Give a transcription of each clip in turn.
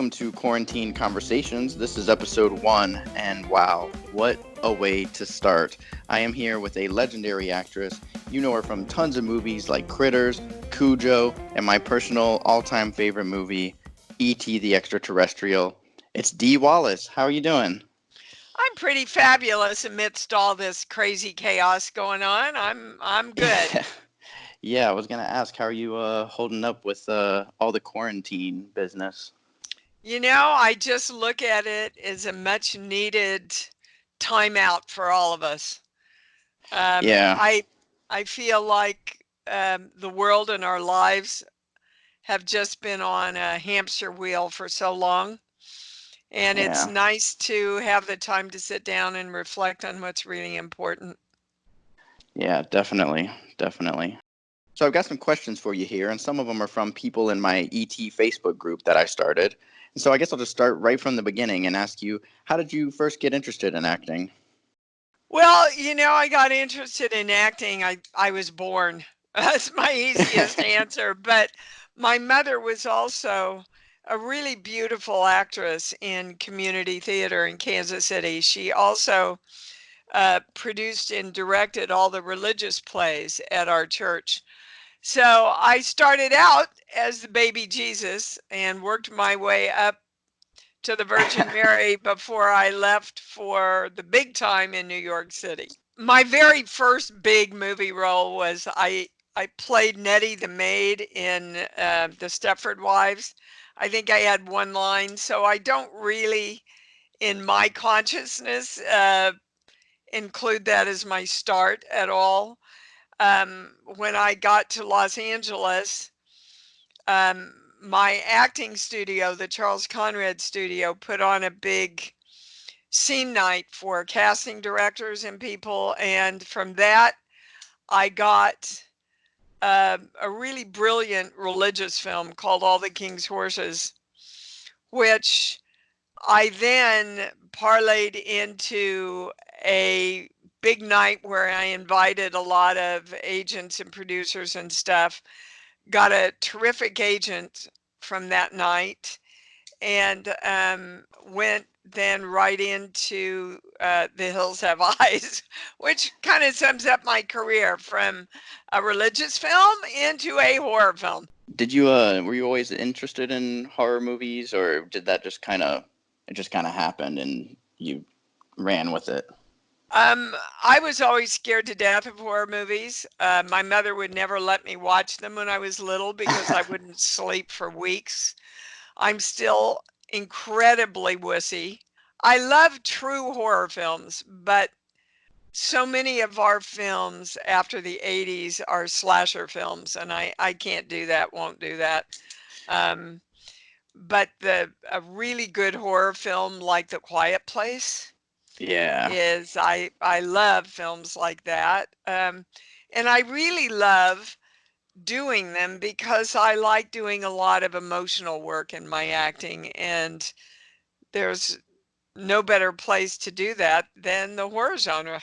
welcome to Quarantine Conversations. This is episode 1, and wow, what a way to start. I am here with a legendary actress. You know her from tons of movies like Critters, Cujo, and my personal all-time favorite movie, E.T. the Extraterrestrial. It's Dee Wallace. How are you doing? I'm pretty fabulous amidst all this crazy chaos going on. I'm good. Yeah, I was going to ask, how are you holding up with all the quarantine business? I just look at it as a much needed timeout for all of us. Um, Yeah, I I feel like the world and our lives have just been on a hamster wheel for so long, and it's yeah. nice to have the time to sit down and reflect on what's really important. Yeah, definitely, definitely. So I've got some questions for you here, and some of them are from people in my ET Facebook group that I started. And so I guess I'll just start right from the beginning and ask you, how did you first get interested in acting? Well, I got interested in acting. I was born. That's my easiest answer. But my mother was also a really beautiful actress in community theater in Kansas City. She also produced and directed all the religious plays at our church. So I started out as the baby Jesus and worked my way up to the Virgin Mary before I left for the big time in New York City. My very first big movie role was I played Nettie the maid in the Stepford Wives. I think I had one line, so I don't really, in my consciousness, include that as my start at all. When I got to Los Angeles, my acting studio, the Charles Conrad Studio, put on a big scene night for casting directors and people. And from that, I got a really brilliant religious film called All the King's Horses, which I then parlayed into a big night where I invited a lot of agents and producers and stuff. Got a terrific agent from that night and went then right into The Hills Have Eyes, which kind of sums up my career from a religious film into a horror film. Did you were you always interested in horror movies, or did that just kind of happened and you ran with it? I was always scared to death of horror movies. My mother would never let me watch them when I was little because I wouldn't sleep for weeks. I'm still incredibly wussy. I love true horror films, but so many of our films after the 80s are slasher films, and I can't do that, won't do that. Um, but a really good horror film like The Quiet Place Yeah. is I love films like that. And I really love doing them because I like doing a lot of emotional work in my acting, and there's no better place to do that than the horror genre.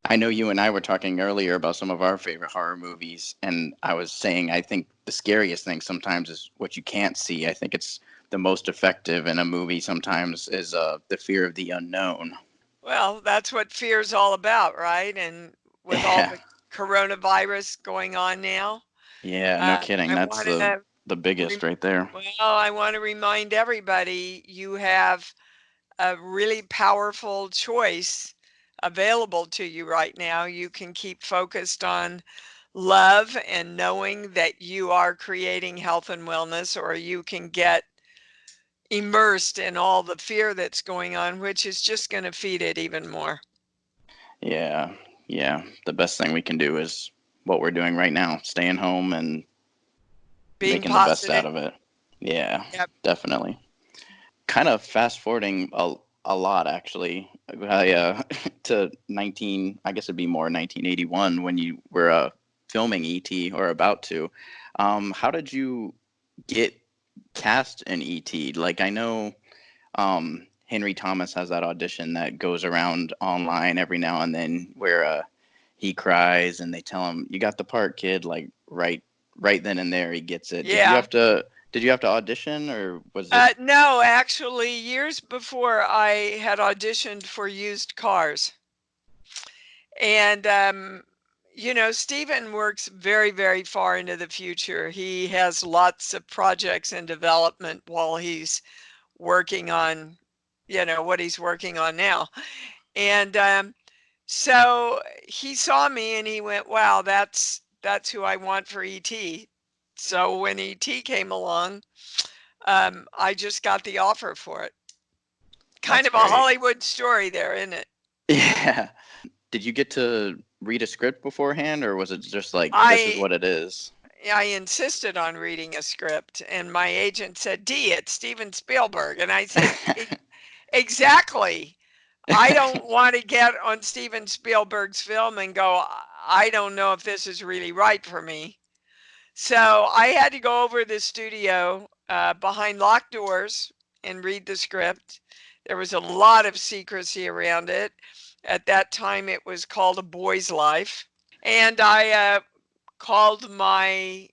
I know you and I were talking earlier about some of our favorite horror movies, and I was saying I think the scariest thing sometimes is what you can't see. I think it's the most effective in a movie sometimes is the fear of the unknown. Well, that's what fear is all about, right? And with all Yeah, the coronavirus going on now, yeah, no kidding. I That's want the to, the biggest right there. well, I want to remind everybody you have a really powerful choice available to you right now. You can keep focused on love and knowing that you are creating health and wellness, or you can get immersed in all the fear that's going on, which is just going to feed it even more. Yeah, yeah. The best thing we can do is what we're doing right now, staying home and Being making the best positive. out of it. Yeah, Yep. definitely. Kind of fast forwarding a lot actually. I to 19, I guess it'd be more 1981 when you were filming ET or about to. How did you get cast in ET? Like I know Henry Thomas has that audition that goes around online every now and then where he cries and they tell him you got the part, kid, like right then and there he gets it. Did you Yeah. have to Did you have to audition, or was it? No, actually, years before I had auditioned for used cars. And, Stephen works very, very far into the future. He has lots of projects in development while he's working on, what he's working on now. And so he saw me and he went, "Wow, that's who I want for ET." So when ET came along, I just got the offer for it. Kind That's of a great. Hollywood story there, isn't it? Yeah. Did you get to read a script beforehand, or was it just like this is I what it is? I insisted on reading a script, and my agent said, "Dee, it's Steven Spielberg." And I said, Exactly. I don't want to get on Steven Spielberg's film and go, I don't know if this is really right for me." So I had to go over the studio behind locked doors and read the script. There was a lot of secrecy around it. At that time, it was called A Boy's Life. And I called my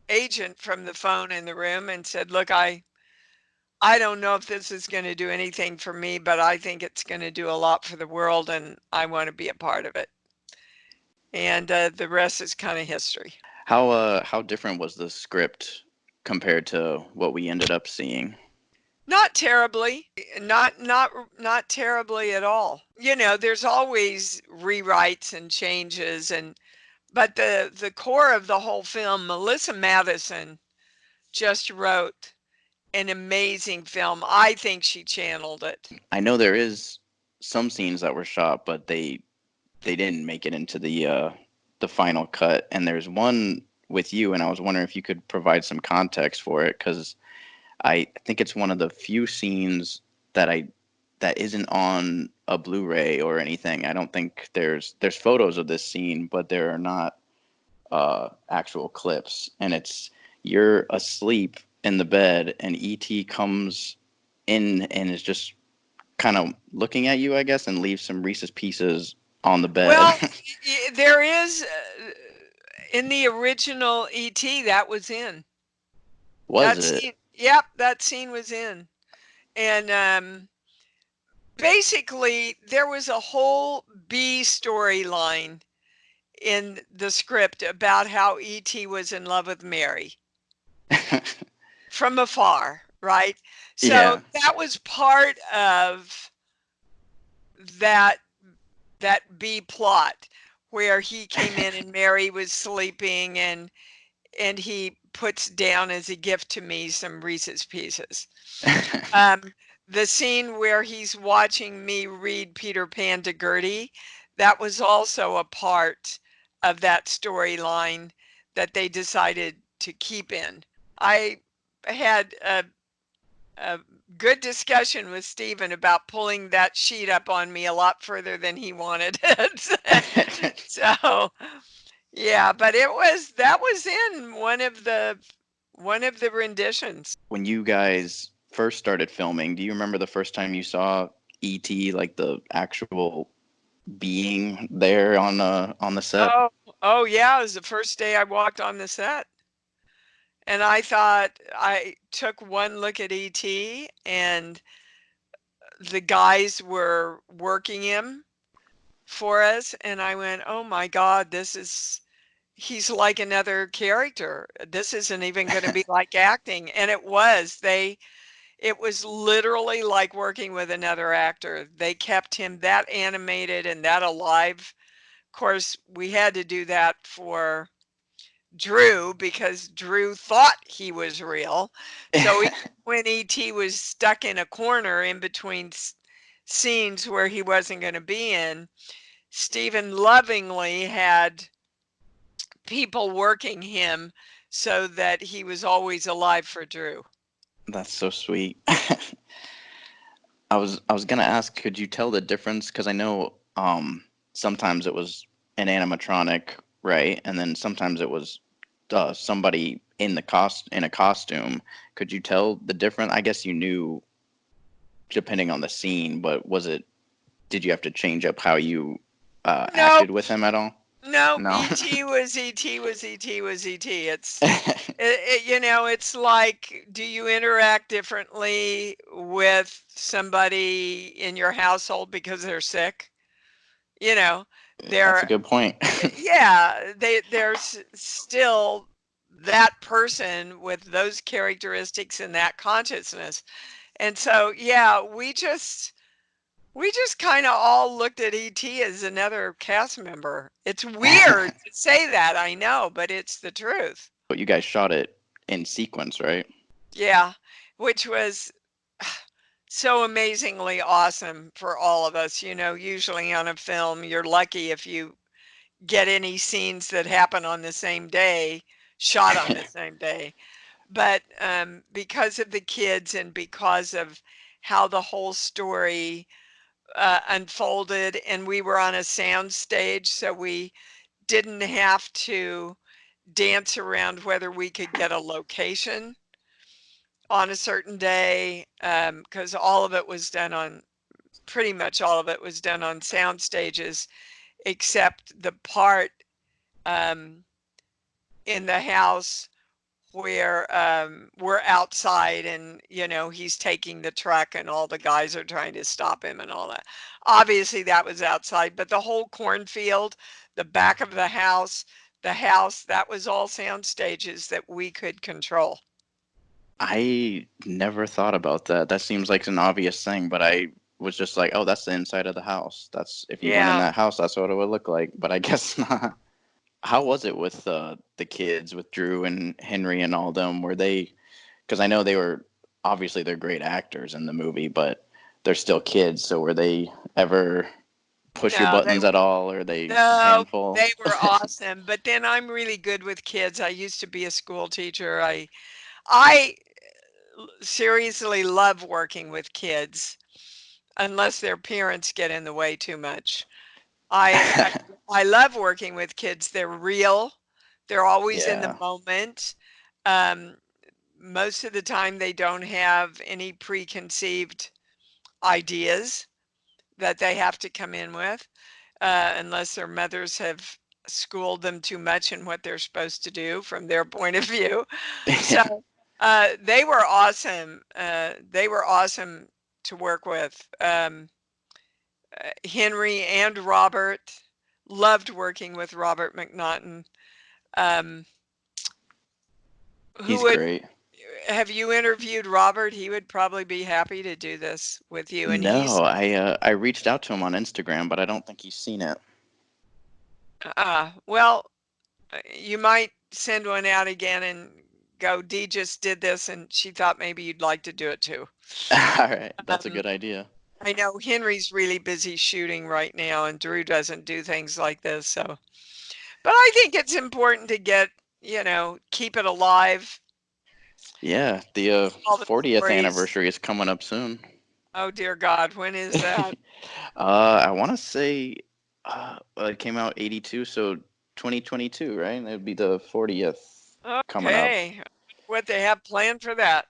agent from the phone in the room and said, "Look, I don't know if this is going to do anything for me, but I think it's going to do a lot for the world, and I want to be a part of it." And the rest is kind of history. How different was the script compared to what we ended up seeing? Not terribly, not terribly at all. There's always rewrites and changes, but the core of the whole film, Melissa Madison just wrote an amazing film. I think she channeled it. I know there is some scenes that were shot, but they didn't make it into the final cut. And there's one with you, and I was wondering if you could provide some context for it, because I think it's one of the few scenes that isn't on a Blu-ray or anything. I don't think there's photos of this scene, but there are not actual clips. And it's you're asleep in the bed, and ET comes in and is just kind of looking at you, I guess, and leaves some Reese's Pieces on the bed. Well, there is in the original ET that was in. Was That it? scene, yep, that scene was in. And basically there was a whole B storyline in the script about how ET was in love with Mary from afar, right? So Yeah. that was part of that that B plot where he came in and Mary was sleeping and he puts down as a gift to me some Reese's Pieces. Um, the scene where he's watching me read Peter Pan to Gertie, that was also a part of that storyline that they decided to keep in. I had a good discussion with Stephen about pulling that sheet up on me a lot further than he wanted it. So, yeah, but that was in one of the renditions. When you guys first started filming, do you remember the first time you saw ET, like the actual being there on the set? Oh, oh yeah, it was the first day I walked on the set. And I thought I took one look at ET and the guys were working him for us and I went, "Oh my God, he's like another character. This isn't even going to be like acting." And it was literally like working with another actor. They kept him that animated and that alive. Of course, we had to do that for Drew because Drew thought he was real. So when ET was stuck in a corner in between scenes where he wasn't going to be in, Stephen lovingly had people working him so that he was always alive for Drew. That's so sweet. I was gonna ask, could you tell the difference? Because I know sometimes it was an animatronic, right? And then sometimes it was somebody in a costume. Could you tell the difference? I guess you knew depending on the scene, but did you have to change up how you No, acted with him at all? No, No. ET was ET was ET was ET. It's like, do you interact differently with somebody in your household because they're sick? You know, That's a they're, good point. yeah, there's still that person with those characteristics and that consciousness. And so, yeah, we just kind of all looked at ET as another cast member. It's weird to say that, I know, but it's the truth. But you guys shot it in sequence, right? Yeah, which was so amazingly awesome for all of us. Usually on a film, you're lucky if you get any scenes that happen on the same day, shot on the same day. But because of the kids and because of how the whole story unfolded, and we were on a sound stage, so we didn't have to dance around whether we could get a location on a certain day, because all of it was done on pretty much all of it was done on sound stages, except the part um, in the house where we're outside and he's taking the truck and all the guys are trying to stop him and all that. Obviously that was outside, but the whole cornfield, the back of the house, that was all sound stages that we could control. I never thought about that. That seems like an obvious thing, but I was just like, oh, that's the inside of the house. That's if you went in Yeah. that house, that's what it would look like. But I guess not. How was it with the kids, with Drew and Henry and all them? Were they? Because I know they were obviously they're great actors in the movie, but they're still kids. So were they ever push your No, buttons at all? Or are they a no, handful? they were awesome. But then I'm really good with kids. I used to be a school teacher. I seriously love working with kids unless their parents get in the way too much. I love working with kids. They're real. They're always in the Yeah. moment. Um, Most of the time, they don't have any preconceived ideas that they have to come in with, unless their mothers have schooled them too much in what they're supposed to do from their point of view. So Yeah. they were awesome. They were awesome to work with. Henry and Robert. Loved working with Robert McNaughton. Um, who He's would great. have you interviewed Robert? He would probably be happy to do this with you. And No, I reached out to him on Instagram, but I don't think he's seen it. well, you might send one out again and go, Dee just did this, and she thought maybe you'd like to do it too. All right, that's a Um, good idea. I know Henry's really busy shooting right now, and Drew doesn't do things like this. So, but I think it's important to keep it alive. Yeah, the All the 40th stories. anniversary is coming up soon. Oh dear God, when is that? I want to say well, it came out 82, so 2022, right? It would be the 40th coming up. Okay, what they have planned for that?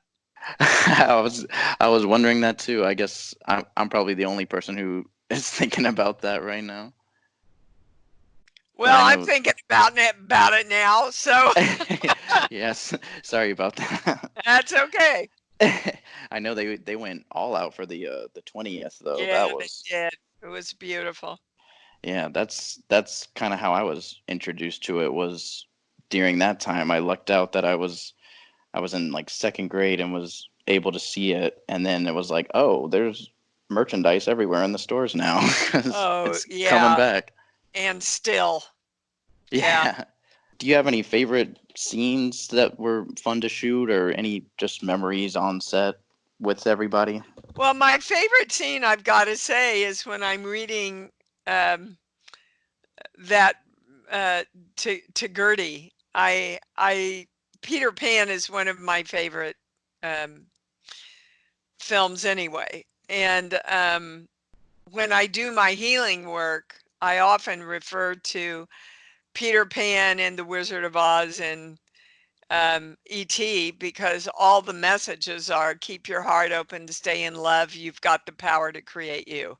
I was I was wondering that too. I guess I'm probably the only person who is thinking about that right now. But Well, I I'm know. thinking about it now, so Yes, sorry about that. that's okay. I know they went all out for the 20th though. Yeah, That they was did. It was beautiful. yeah, that's kind of how I was introduced to it was during that time. I lucked out that I was in like second grade and was able to see it, and then it was like, oh, there's merchandise everywhere in the stores now because Oh it's coming yeah, back. and still, yeah. Yeah. Do you have any favorite scenes that were fun to shoot, or any just memories on set with everybody? Well, my favorite scene, I've got to say, is when I'm reading um, that to Gertie. Peter Pan is one of my favorite um, films anyway, and when I do my healing work, I often refer to Peter Pan and the Wizard of Oz and ET, because all the messages are keep your heart open to stay in love. You've got the power to create you.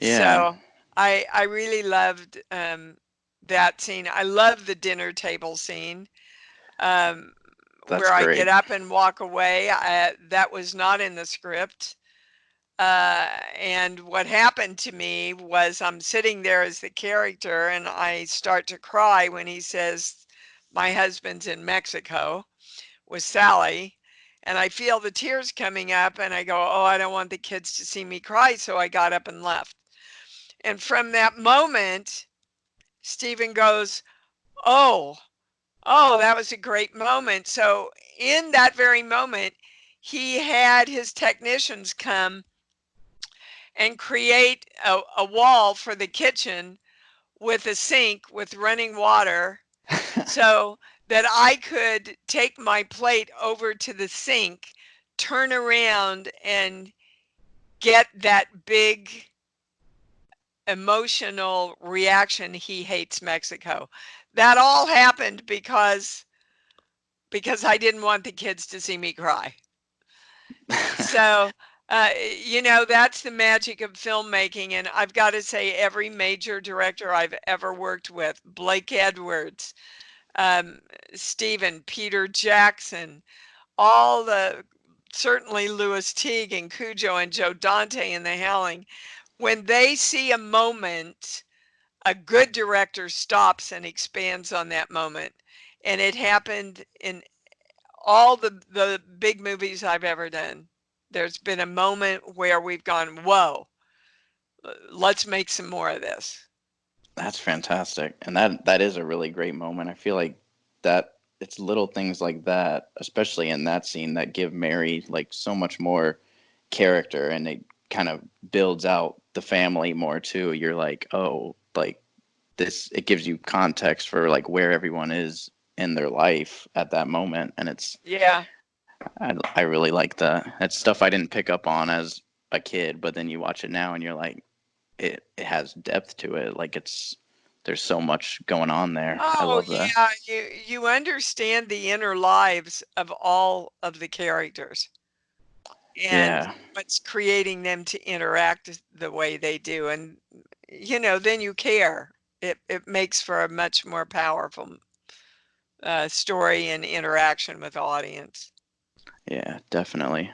Yeah. So I really loved that scene. I love the dinner table scene, um, That's where I get great. up and walk away. That was not in the script. And what happened to me was I'm sitting there as the character and I start to cry when he says, "My husband's in Mexico with Sally." And I feel the tears coming up and I go, "Oh, I don't want the kids to see me cry." So I got up and left. And from that moment, Stephen goes, "Oh, oh, that was a great moment." So in that very moment, he had his technicians come and create a wall for the kitchen with a sink with running water so that I could take my plate over to the sink, turn around, and get that big emotional reaction. He hates Mexico. That all happened because I didn't want the kids to see me cry. So, uh, that's the magic of filmmaking. And I've got to say, every major director I've ever worked with, Blake Edwards, um, Stephen, Peter Jackson, all the certainly Louis Teague and Cujo and Joe Dante in The Howling, when they see a moment, a good director stops and expands on that moment. And it happened in all the big movies I've ever done. There's been a moment where we've gone, whoa, let's make some more of this. That's fantastic. And that is a really great moment. I feel like that it's little things like that, especially in that scene, that give Mary like so much more character, and it kind of builds out the family more too. You're like, "Oh, like this it gives you context for like where everyone is in their life at that moment." And Yeah. I really like that. That's stuff I didn't pick up on as a kid, but then you watch it now and you're like, it has depth to it. Like there's so much going on there. I Oh, love that. yeah. You understand the inner lives of all of the characters and Yeah. what's creating them to interact the way they do. And, then you care. It makes for a much more powerful story and interaction with audience. Yeah, definitely.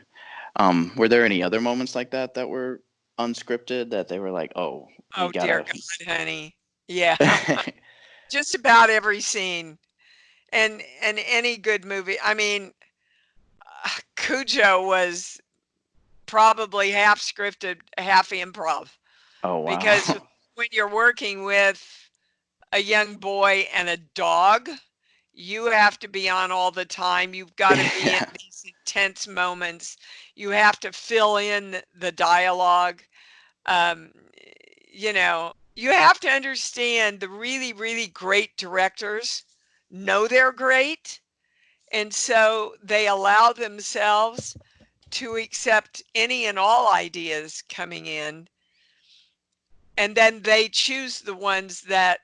Were there any other moments like that that were unscripted that they were like, "Oh, we Oh, dear gotta." God, honey. Yeah. Just about every scene and any good movie. I mean, Cujo was probably half scripted, half improv Oh because wow. when you're working with a young boy and a dog, you have to be on all the time. You've got to be in Yeah. these intense moments. You have to fill in the dialogue. Um, you have to understand the really, really great directors know they're great. And so they allow themselves to accept any and all ideas coming in. And then they choose the ones that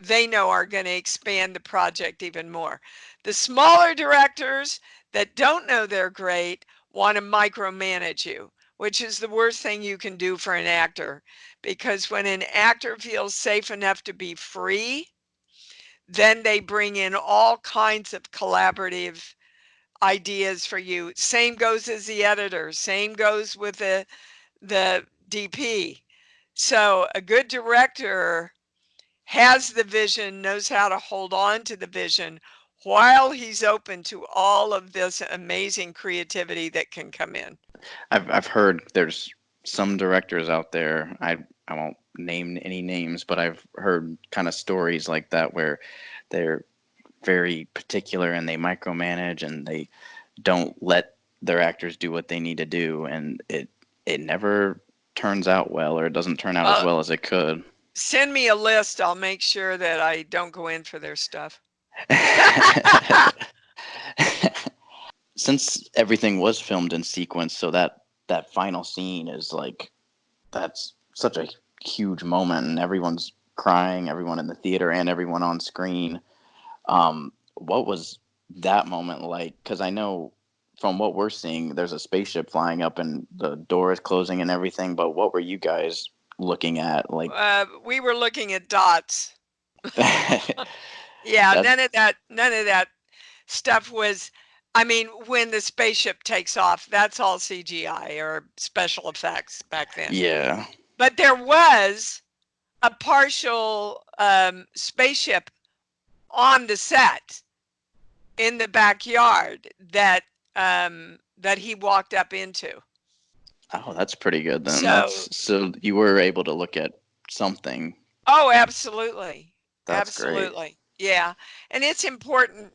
they know are going to expand the project even more. The smaller directors that don't know they're great want to micromanage you, which is the worst thing you can do for an actor. Because when an actor feels safe enough to be free, then they bring in all kinds of collaborative ideas for you. Same goes as the editor, same goes with the DP. So a good director has the vision, knows how to hold on to the vision while he's open to all of this amazing creativity that can come in. I've heard there's some directors out there. I won't name any names, but I've heard kind of stories like that where they're very particular and they micromanage and they don't let their actors do what they need to do, and it never turns out well, or it doesn't turn out as Well, well as it could. send me a list. I'll make sure that I don't go in for their stuff. Since everything was filmed in sequence, so that final scene is like that's such a huge moment, and everyone's crying, everyone in the theater and everyone on screen. What was that moment like? Because I know from what we're seeing, there's a spaceship flying up and the door is closing and everything. But what were you guys looking at? Like, We were looking at dots. Yeah, That none of that stuff was, I mean, when the spaceship takes off, that's all CGI or special effects back then. yeah. But there was a partial spaceship on the set in the backyard that he walked up into. Oh, that's pretty good then. So, That's so you were able to look at something. oh, absolutely. That's great. Absolutely. Yeah. And it's important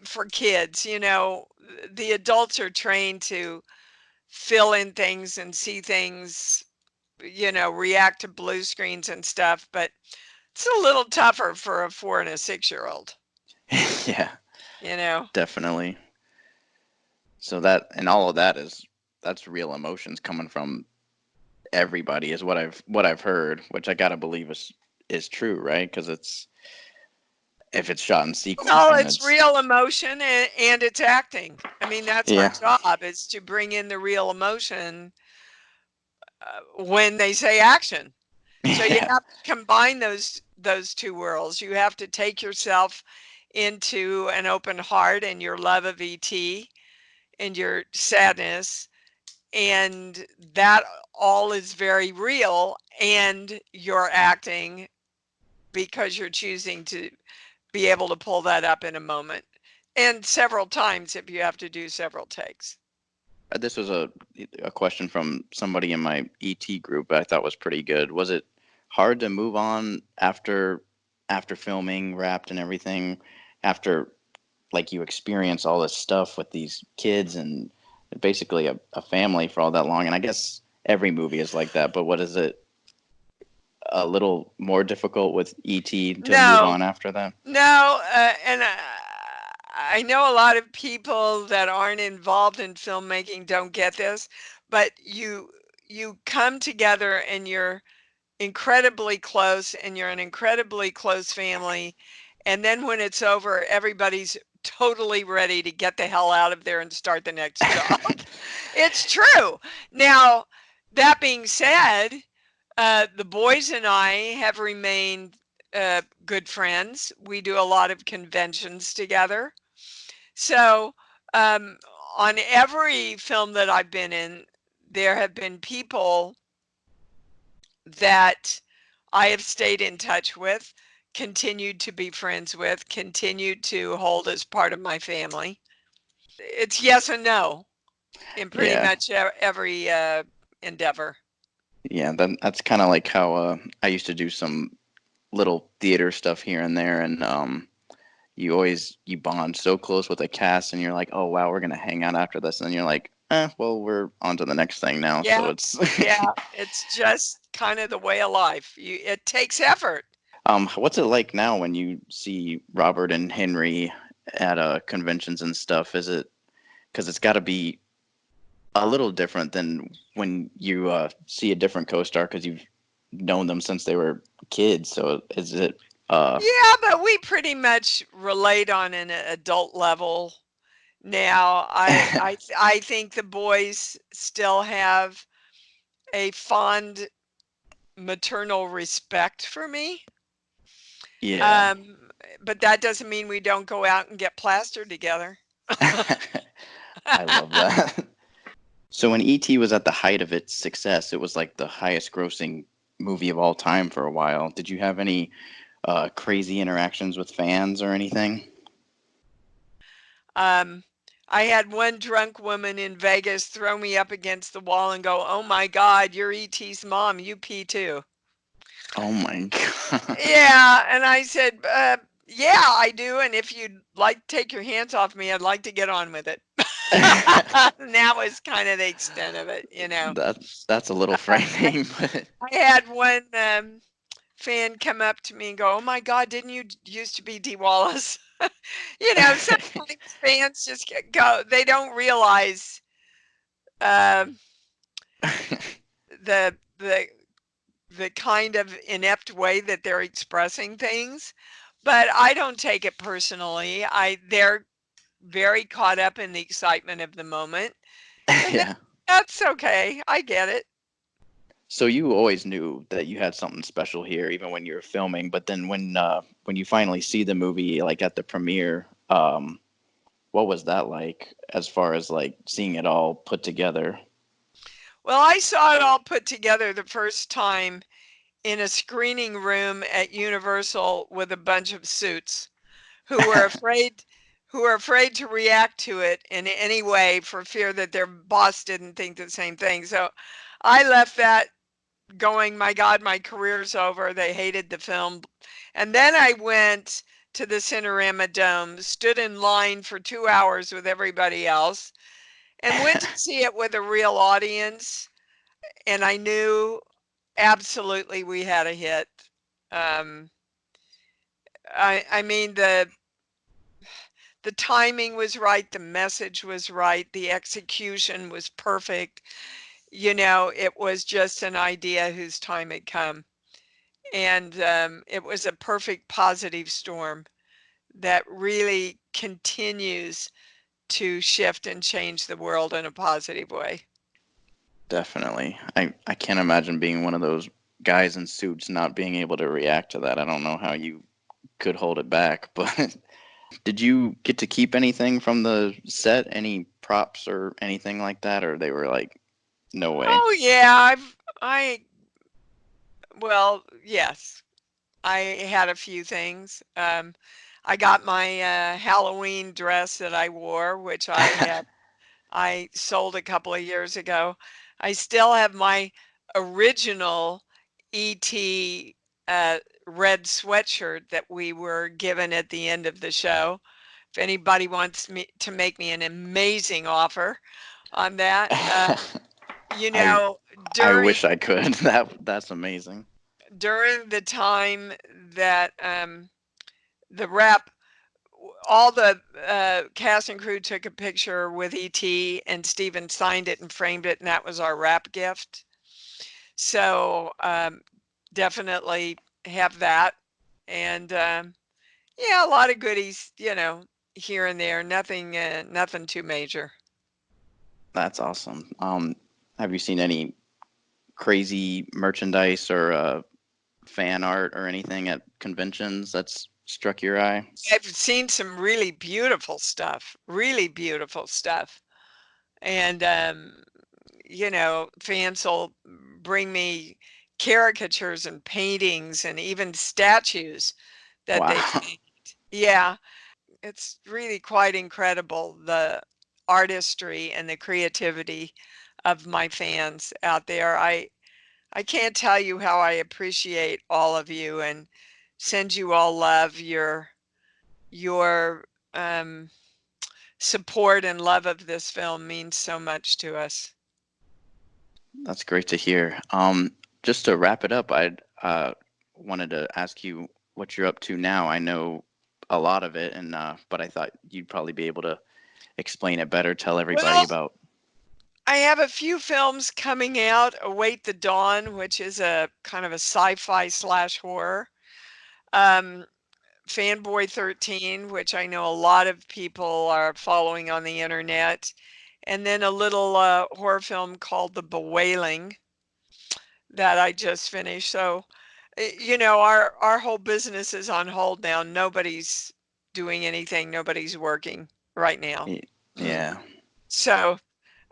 for kids, the adults are trained to fill in things and see things, react to blue screens and stuff, but it's a little tougher for a 4 and a 6-year-old, Yeah, you know. definitely. So that and all of that is that's real emotions coming from everybody is what I've heard, which I gotta believe is true, right? Because it's if it's shot in sequence, Well, then it's it's real emotion and it's acting. I mean, that's our yeah, job is to bring in the real emotion when they say action. So you yeah, have to combine those two worlds. You have to take yourself into an open heart and your love of ET and your sadness, and that all is very real, and you're acting because you're choosing to be able to pull that up in a moment and several times if you have to do several takes. this was a question from somebody in my ET group I thought was pretty good. Was it hard to move on after filming, wrapped and everything, after like you experience all this stuff with these kids and basically a family for all that long? And I guess every movie is like that, but what is it a little more difficult with ET to move No, on after that? no, and I know a lot of people that aren't involved in filmmaking don't get this, but you come together and you're incredibly close and you're an incredibly close family, and then when it's over, everybody's totally ready to get the hell out of there and start the next job. It's true. Now, that being said, the boys and I have remained good friends. We do a lot of conventions together. So, um, on every film that I've been in, there have been people that I have stayed in touch with, continued to be friends with, continued to hold as part of my family. It's yes and no in pretty Yeah, much every endeavor. yeah. That's kind of like how I used to do some little theater stuff here and there, and you bond so close with a cast, and you're like, oh wow, we're gonna hang out after this, and then you're like, well, we're on to the next thing now. So Yeah, it's yeah, it's just kind of the way of life. It takes effort. what's it like now when you see Robert and Henry at conventions and stuff? Is it because it's got to be a little different than when you see a different co-star because you've known them since they were kids. So is it? Uh, Yeah, but we pretty much relate on an adult level now. I think the boys still have a fond maternal respect for me. yeah, Um, but that doesn't mean we don't go out and get plastered together. I love that. So when ET was at the height of its success, it was like the highest grossing movie of all time for a while. Did you have any crazy interactions with fans or anything? Um, I had one drunk woman in Vegas throw me up against the wall and go, "Oh my God, you're ET's mom. You pee too." Oh my god. Yeah, and I said, "Yeah, I do. And if you'd like to take your hands off me, I'd like to get on with it." And that was kind of the extent of it. That's a little I, frightening, but I had one fan come up to me and go, "Oh my God, didn't you used to be Dee Wallace?" Sometimes fans just go, they don't realize um the the kind of inept way that they're expressing things. But I don't take it personally. They're very caught up in the excitement of the moment, and yeah. that's okay. I get it. So you always knew that you had something special here, even when you were filming. But then when you finally see the movie, like at the premiere, what was that like as far as like seeing it all put together? Well, I saw it all put together the first time in a screening room at Universal with a bunch of suits who were afraid who were afraid to react to it in any way for fear that their boss didn't think the same thing. So I left that going, my God, my career's over. They hated the film. And then I went to the Cinerama Dome, stood in line for 2 hours with everybody else, and went to see it with a real audience. And I knew absolutely we had a hit. Um, I mean, the timing was right, the message was right, the execution was perfect. You know, it was just an idea whose time had come. And it was a perfect positive storm that really continues to shift and change the world in a positive way. Definitely. I can't imagine being one of those guys in suits not being able to react to that. I don't know how you could hold it back, but did you get to keep anything from the set? Any props or anything like that? Or they were like, no way? Oh yeah, I well, yes. I had a few things. I got my Halloween dress that I wore, which I sold a couple of years ago. I still have my original ET red sweatshirt that we were given at the end of the show. If anybody wants me to make me an amazing offer on that, you I know, I during wish I could. That's amazing. during the time that the rep, all the cast and crew took a picture with ET, and Steven signed it and framed it, and that was our wrap gift. So definitely have that, and yeah, a lot of goodies, here and there. Nothing too major. That's awesome. Have you seen any crazy merchandise or fan art or anything at conventions that's struck your eye? I've seen some really beautiful stuff, and fans will bring me caricatures and paintings and even statues that Wow, they made. Yeah, it's really quite incredible, the artistry and the creativity of my fans out there. I can't tell you how I appreciate all of you and send you all love. Your support and love of this film means so much to us. that's great to hear. Just to wrap it up, I wanted to ask you what you're up to now. I know a lot of it, and but I thought you'd probably be able to explain it better, tell everybody Well, about. I have a few films coming out. Await the Dawn, which is a kind of a sci-fi slash horror. Um, Fanboy 13, which I know a lot of people are following on the internet. And then a little horror film called The Bewailing that I just finished. So, our whole business is on hold now. Nobody's doing anything. Nobody's working right now. Yeah, So,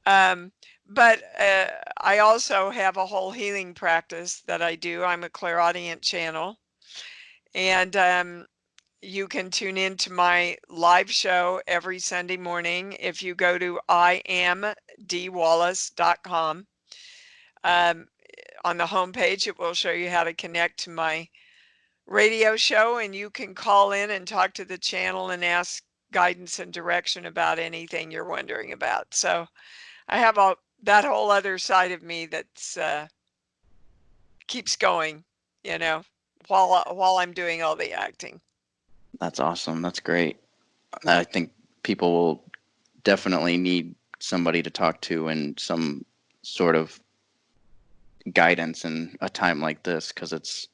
Um, but I also have a whole healing practice that I do. I'm a clairaudient channel, and you can tune in to my live show every Sunday morning if you go to iamdwallace.com. Um, on the homepage, it will show you how to connect to my radio show, and you can call in and talk to the channel and ask guidance and direction about anything you're wondering about. So I have all that whole other side of me that's keeps going, you know, while I'm doing all the acting. that's awesome. That's great. I think people will definitely need somebody to talk to and some sort of guidance in a time like this because it's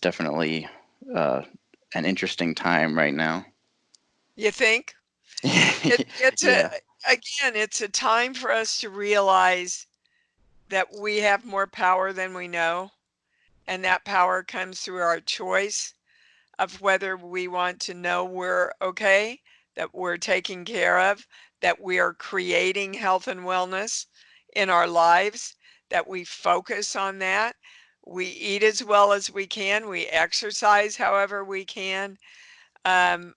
definitely uh, an interesting time right now. You think? It's a Yeah, again, it's a time for us to realize that we have more power than we know, and that power comes through our choice of whether we want to know we're okay, that we're taken care of, that we are creating health and wellness in our lives, that we focus on that. We eat as well as we can, we exercise however we can, um,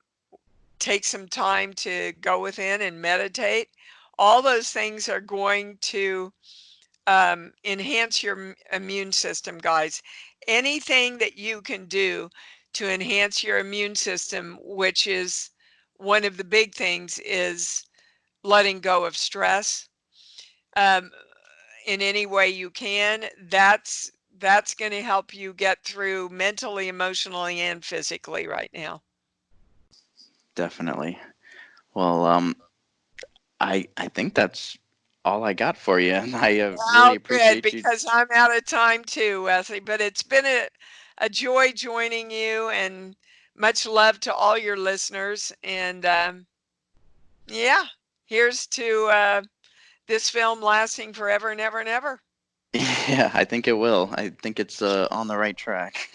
take some time to go within and meditate. All those things are going to enhance your immune system, guys. Anything that you can do to enhance your immune system, which is one of the big things, is letting go of stress um, in any way you can. That's going to help you get through mentally, emotionally, and physically right now. Definitely. Well, I think that's all I got for you, and I really Oh, good, appreciate you. because I'm out of time too, Wesley. But it's been a joy joining you, and much love to all your listeners. And yeah, here's to this film lasting forever and ever and ever. Yeah, I think it will. I think it's on the right track.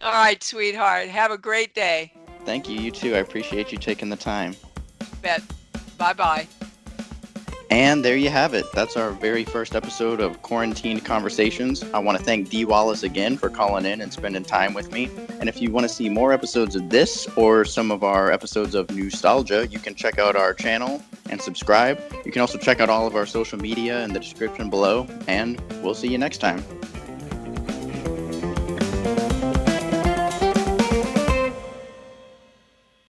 All right, sweetheart. Have a great day. Thank you. You too. I appreciate you taking the time. Bet. Bye bye. And there you have it. That's our very first episode of Quarantine Conversations. I want to thank Dee Wallace again for calling in and spending time with me. And if you want to see more episodes of this or some of our episodes of Nostalgia, you can check out our channel and subscribe. You can also check out all of our social media in the description below. And we'll see you next time.